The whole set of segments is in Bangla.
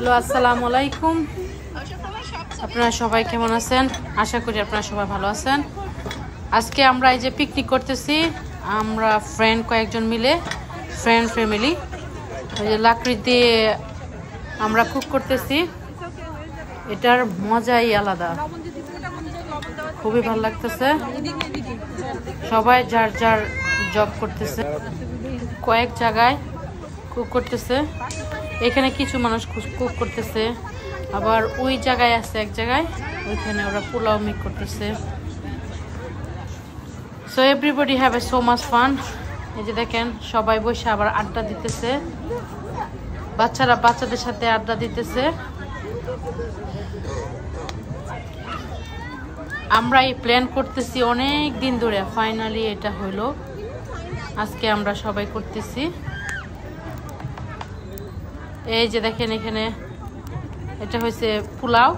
হ্যালো, আসসালামু আলাইকুম। আপনারা সবাই কেমন আছেন? আশা করি আপনারা সবাই ভালো আছেন। আজকে আমরা এই যে পিকনিক করতেছি, আমরা ফ্রেন্ড কয়েকজন মিলে, ফ্রেন্ড ফ্যামিলি। ওই যে লাকড়ি দিয়ে আমরা কুক করতেছি। এটার মজাই আলাদা, খুবই ভালো লাগতেছে। সবাই যার যার জব করতেছে, কয়েক জায়গায় কুক করতেছে। এখানে কিছু মানুষ কুক করতেছে, আবার ওই জায়গায় আছে এক জায়গায়, ওইখানে ওরা পোলাও মেক করতেছে। So everybody have a so much fun. এই যে দেখেন সবাই বসে আবার আড্ডা দিতেছে, বাচ্চারা বাচ্চাদের সাথে আড্ডা দিতেছে। আমরা এই প্ল্যান করতেছি অনেক দিন ধরে, ফাইনালি এটা হলো, আজকে আমরা সবাই করতেছি। এই যে দেখেন এখানে এটা হয়েছে পোলাও,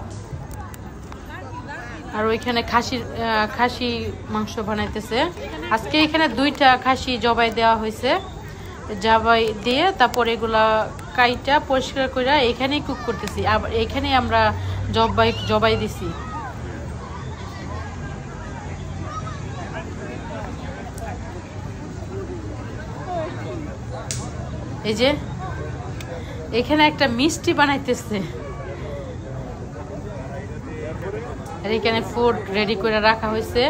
আর ওইখানে খাসি মাংস বানাইতেছে। আজকে এখানে 2টা খাসি জবাই দেওয়া হয়েছে, জবাই দিয়ে তারপর এগুলা কাইটা পরিষ্কার করে এখানেই কুক করতেছি। আবার এখানেই আমরা জবাই দিছি। এই যে এখানে একটা মিষ্টি বানাইতেছে, আর এখানে ফুড রেডি করে রাখা হয়েছে,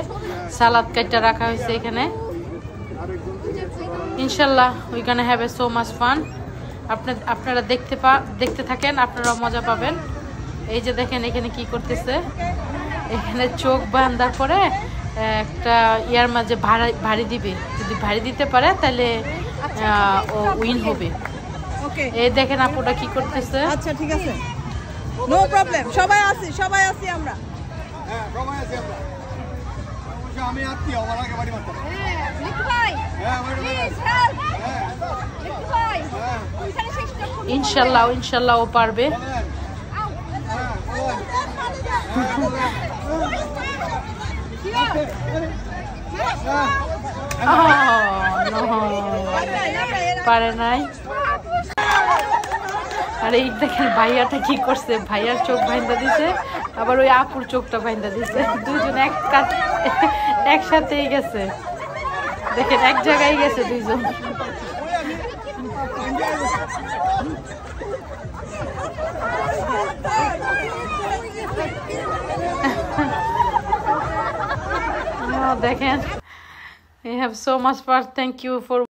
সালাদ কাটা রাখা হয়েছে এখানে। ইনশাল্লাহ we can have a so much fun. আপনারা দেখতে থাকেন, আপনারা মজা পাবেন। এই যে দেখেন এখানে কি করতেছে, এখানে চোখ বাঁধার পরে একটা ইয়ার মাঝে ভারী দিবে, যদি ভারী দিতে পারে তাহলে ও উইন হবে। এই দেখেন আপুটা কি করতেছে। আচ্ছা ঠিক আছে, নো প্রবলেম, সবাই আছি আমরা। হ্যাঁ সবাই আছি আমরা। আমি আছি, আমার আগে বাড়ি মারতে। হ্যাঁ লিখু ভাই, হ্যাঁ লিখু ভাই, ইনশাআল্লাহ ও পারবে। পারে নাই। আর এই দেখেন ভাইয়াটা কি করছে, ভাইয়ার চোখ বাইন্ধা দিছে, আবার ওই আপুর চোখটা বাইন্ধা দিছে। দুইজন একসাথেই গেছে, দেখেন এক জায়গায় গেছে দুইজন। দেখেন, we have so much fun. Thank you for